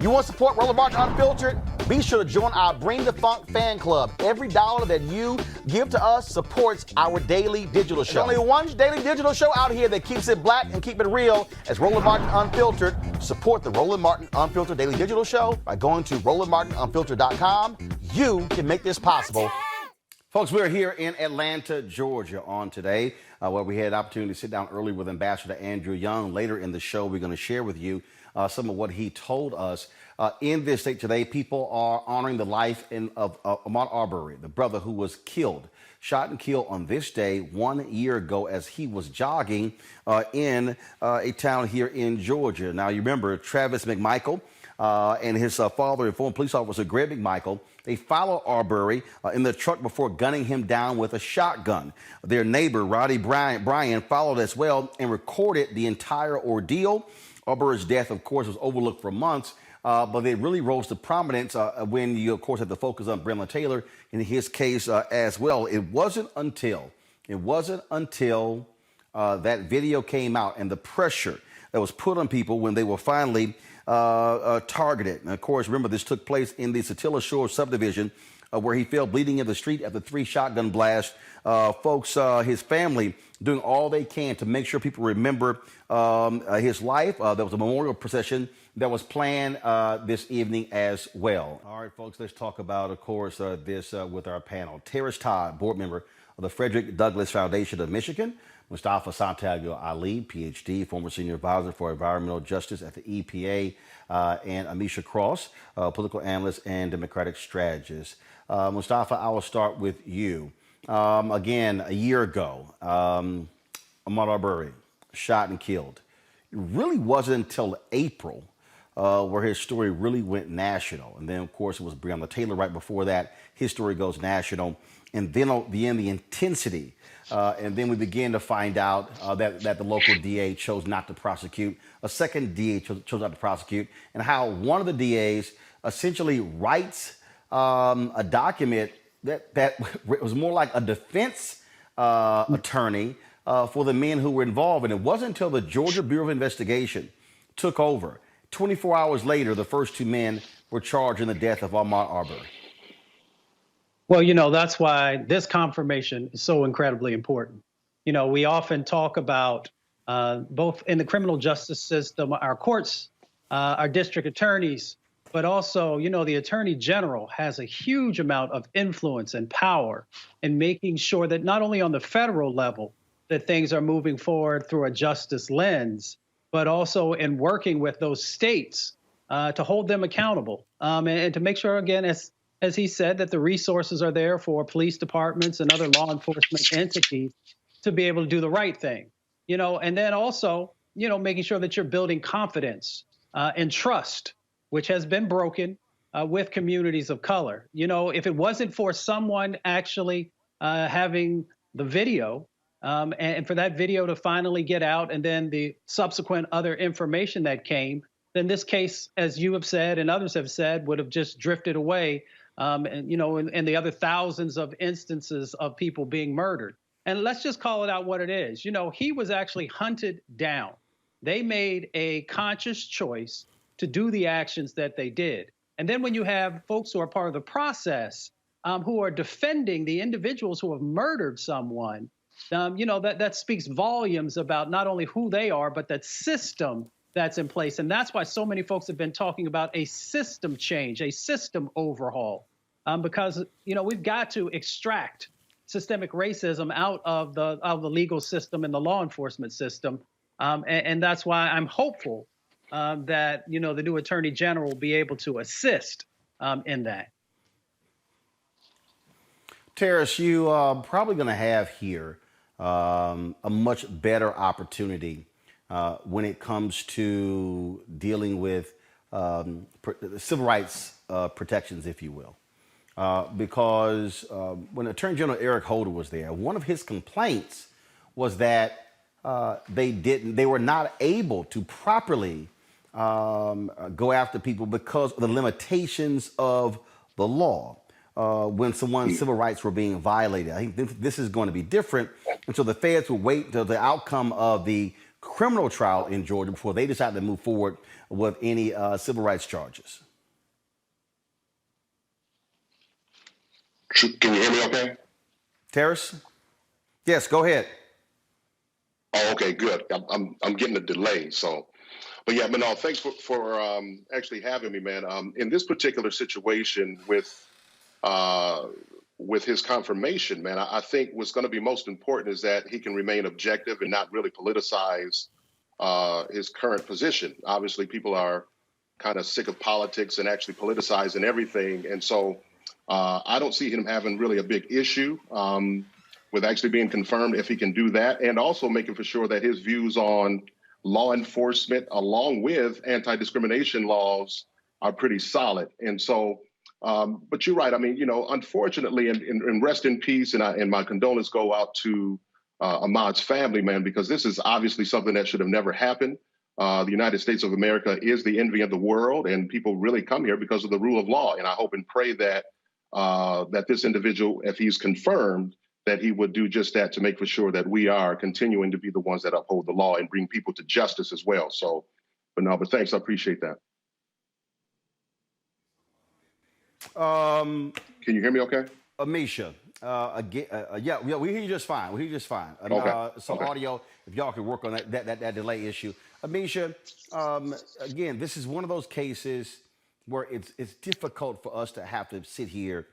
You want to support Roland Martin Unfiltered? Be sure to join our Bring the Funk fan club. Every dollar that you give to us supports our daily digital show. There's only one daily digital show out here that keeps it black and keep it real as Roland Martin Unfiltered. Support the Roland Martin Unfiltered daily digital show by going to RolandMartinUnfiltered.com. You can make this possible. Folks, we're here in Atlanta, Georgia on today, where we had an opportunity to sit down early with Ambassador Andrew Young. Later in the show, we're going to share with you some of what he told us. In this state today, people are honoring the life of Ahmaud Arbery, the brother who was killed, shot and killed on this day 1 year ago as he was jogging in a town here in Georgia. Now, you remember Travis McMichael and his father and former police officer, Greg McMichael. They followed Arbery in the truck before gunning him down with a shotgun. Their neighbor, Roddie Bryan, followed as well and recorded the entire ordeal. Arbery's death, of course, was overlooked for months, but it really rose to prominence when you, of course, had to focus on Breonna Taylor in his case as well. It wasn't until that video came out and the pressure that was put on people when they were finally targeted. And of course, remember, this took place in the Satilla Shores subdivision where he fell bleeding in the street after 3 shotgun blasts. Folks, his family doing all they can to make sure people remember his life. There was a memorial procession that was planned this evening as well. All right, folks, let's talk about, of course, this with our panel. Terrence Todd, board member of the Frederick Douglass Foundation of Michigan. Mustafa Santiago Ali, PhD, former senior advisor for environmental justice at the EPA, and Amisha Cross, political analyst and Democratic strategist. Mustafa, I will start with you. Again, a year ago, Ahmaud Arbery shot and killed. It really wasn't until April where his story really went national. And then, of course, it was Breonna Taylor right before that. His story goes national. And then the intensity. And then we began to find out that the local DA chose not to prosecute. A second DA chose not to prosecute. And how one of the DAs essentially writes a document that was more like a defense attorney for the men who were involved. And it wasn't until the Georgia Bureau of Investigation took over. 24 hours later, the first 2 men were charged in the death of Ahmaud Arbery. Well, that's why this confirmation is so incredibly important. We often talk about both in the criminal justice system, our courts, our district attorneys, but also, the attorney general has a huge amount of influence and power in making sure that not only on the federal level that things are moving forward through a justice lens, but also in working with those states to hold them accountable and to make sure, again, as he said, that the resources are there for police departments and other law enforcement entities to be able to do the right thing, and then also, making sure that you're building confidence and trust, which has been broken with communities of color. If it wasn't for someone actually having the video and for that video to finally get out and then the subsequent other information that came, then this case, as you have said and others have said, would have just drifted away. And the other thousands of instances of people being murdered. And let's just call it out what it is. He was actually hunted down. They made a conscious choice to do the actions that they did. And then when you have folks who are part of the process, who are defending the individuals who have murdered someone, that speaks volumes about not only who they are, but that system that's in place. And that's why so many folks have been talking about a system change, a system overhaul, because, we've got to extract systemic racism out of the legal system and the law enforcement system. And that's why I'm hopeful that, the new attorney general will be able to assist in that. Terrence, you probably going to have here a much better opportunity when it comes to dealing with civil rights protections, if you will. Because when Attorney General Eric Holder was there, one of his complaints was that they were not able to properly go after people because of the limitations of the law. When someone's civil rights were being violated. I think this is going to be different. And so the feds will wait until the outcome of the criminal trial in Georgia before they decide to move forward with any civil rights charges. Can you hear me okay? Terrace? Yes, go ahead. Oh, okay, good. I'm getting a delay, so. But yeah, but no, thanks for actually having me, man. In this particular situation with his confirmation, man, I think what's going to be most important is that he can remain objective and not really politicize his current position. Obviously, people are kind of sick of politics and actually politicizing everything, and so I don't see him having really a big issue with actually being confirmed if he can do that, and also making for sure that his views on law enforcement along with anti-discrimination laws are pretty solid. And so, but you're right. I mean, unfortunately, and rest in peace, and my condolences go out to Ahmaud's family, man, because this is obviously something that should have never happened. The United States of America is the envy of the world, and people really come here because of the rule of law. And I hope and pray that that this individual, if he's confirmed, that he would do just that to make for sure that we are continuing to be the ones that uphold the law and bring people to justice as well. So, but thanks, I appreciate that. Can you hear me okay? Amisha, yeah, we hear you just fine. We hear you just fine. Okay. Some audio, if y'all could work on that delay issue. Amisha, again, this is one of those cases where it's difficult for us to have to sit here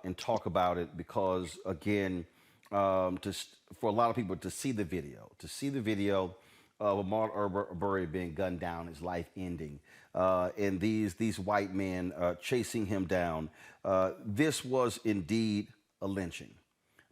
and talk about it because, again, for a lot of people to see the video of Ahmaud Arbery being gunned down, his life ending, and these white men chasing him down. This was indeed a lynching.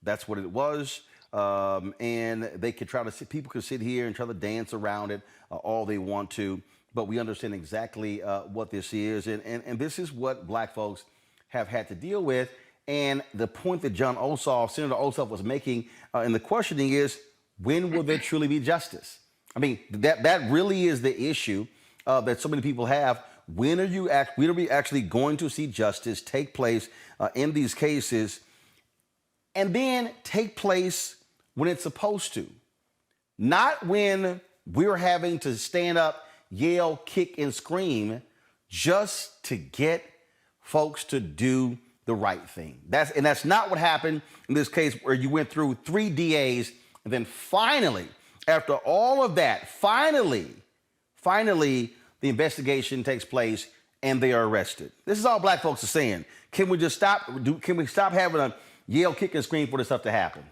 That's what it was. And they could people could sit here and try to dance around it all they want to, but we understand exactly what this is. And this is what black folks have had to deal with. And the point that Senator Ossoff was making in the questioning is, when will there truly be justice? I mean, that really is the issue that so many people have. When are we actually going to see justice take place in these cases, and then take place when it's supposed to? Not when we're having to stand up, yell, kick, and scream just to get folks to do the right thing. That's not what happened in this case, where you went through 3 DAs, and then finally, after all of that, finally, the investigation takes place and they are arrested. This is all black folks are saying. Can we just stop? Can we stop having a yell, kick, and scream for this stuff to happen?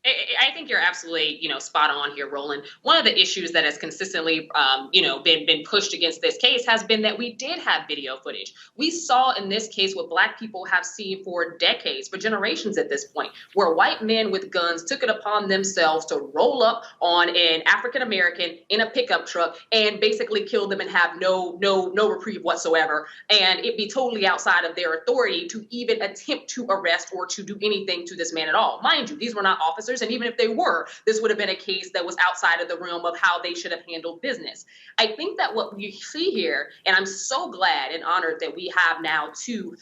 I think you're absolutely, spot on here, Roland. One of the issues that has consistently, been pushed against this case has been that we did have video footage. We saw in this case what black people have seen for decades, for generations at this point, where white men with guns took it upon themselves to roll up on an African American in a pickup truck and basically kill them and have no reprieve whatsoever, and it be totally outside of their authority to even attempt to arrest or to do anything to this man at all. Mind you, these were not officers. And even if they were, this would have been a case that was outside of the realm of how they should have handled business. I think that what you see here, and I'm so glad and honored that we have now two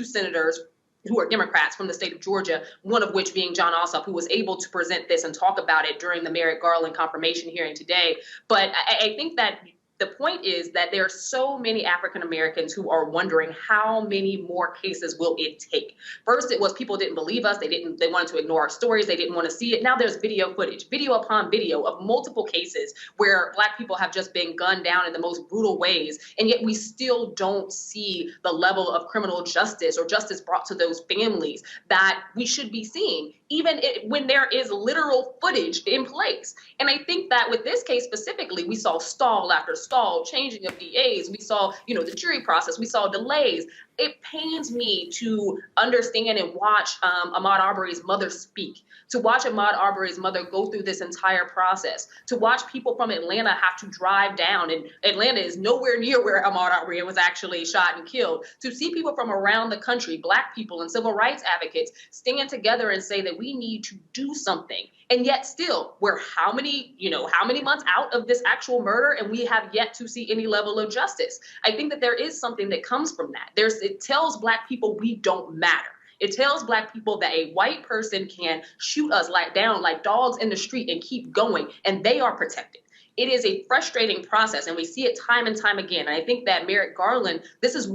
senators who are Democrats from the state of Georgia, one of which being Jon Ossoff, who was able to present this and talk about it during the Merrick Garland confirmation hearing today. But I think that the point is that there are so many African Americans who are wondering how many more cases will it take. First, it was people didn't believe us. They wanted to ignore our stories. They didn't want to see it. Now there's video footage, video upon video of multiple cases where black people have just been gunned down in the most brutal ways. And yet we still don't see the level of criminal justice or justice brought to those families that we should be seeing, even when there is literal footage in place. And I think that with this case specifically, we saw stall after stall, changing of DAs. We saw, the jury process. We saw delays. It pains me to understand and watch Ahmaud Arbery's mother speak, to watch Ahmaud Arbery's mother go through this entire process, to watch people from Atlanta have to drive down, and Atlanta is nowhere near where Ahmaud Arbery was actually shot and killed, to see people from around the country, black people and civil rights advocates, stand together and say that we need to do something. And yet still, we're how many months out of this actual murder, and we have yet to see any level of justice. I think that there is something that comes from that. It tells black people we don't matter. It tells Black people that a white person can shoot us down like dogs in the street and keep going, and they are protected. It is a frustrating process, and we see it time and time again. And I think that Merrick Garland, this is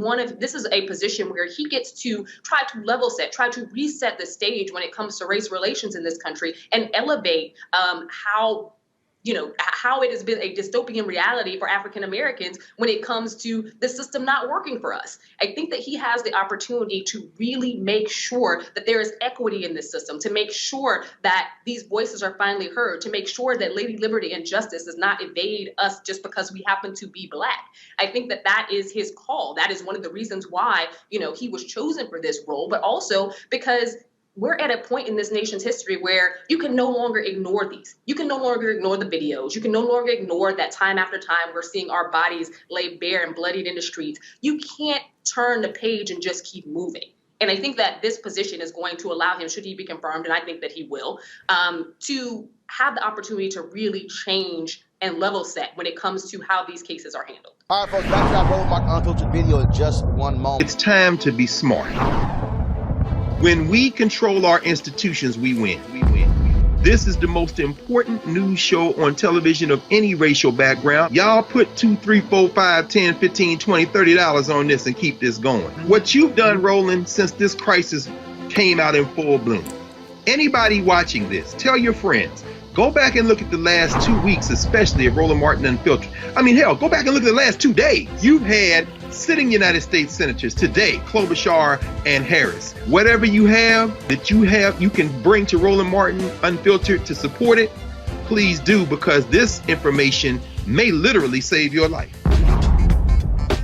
a position where he gets to try to level set, try to reset the stage when it comes to race relations in this country, and elevate how it has been a dystopian reality for African Americans when it comes to the system not working for us. I think that he has the opportunity to really make sure that there is equity in this system, to make sure that these voices are finally heard, to make sure that Lady Liberty and Justice does not evade us just because we happen to be Black. I think that that is his call. That is one of the reasons why, he was chosen for this role, but also because we're at a point in this nation's history where you can no longer ignore these. You can no longer ignore the videos. You can no longer ignore that time after time we're seeing our bodies laid bare and bloodied in the streets. You can't turn the page and just keep moving. And I think that this position is going to allow him, should he be confirmed, and I think that he will, to have the opportunity to really change and level set when it comes to how these cases are handled. All right, folks, back to our Roland Martin Unfiltered video in just one moment. It's time to be smart. When we control our institutions, we win. This is the most important news show on television of any racial background. Y'all put $2, $3, $4, $5, $10, $15, $20, $30 on this and keep this going. What you've done, Roland, since this crisis came out in full bloom. Anybody watching this, tell your friends. Go back and look at the last 2 weeks, especially of Roland Martin Unfiltered. I mean, hell, go back and look at the last 2 days. You've had sitting United States senators today, Klobuchar and Harris. Whatever you can bring to Roland Martin Unfiltered to support it, please do, because this information may literally save your life.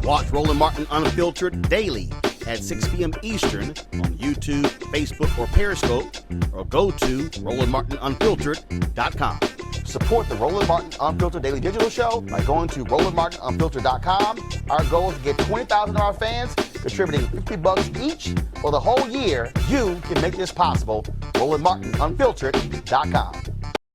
Watch Roland Martin Unfiltered daily at 6 p.m. Eastern on YouTube, Facebook, or Periscope, or go to RolandMartinUnfiltered.com. Support the Roland Martin Unfiltered Daily Digital Show by going to RolandMartinUnfiltered.com. Our goal is to get 20,000 of our fans contributing $50 each for the whole year. You can make this possible. RolandMartinUnfiltered.com.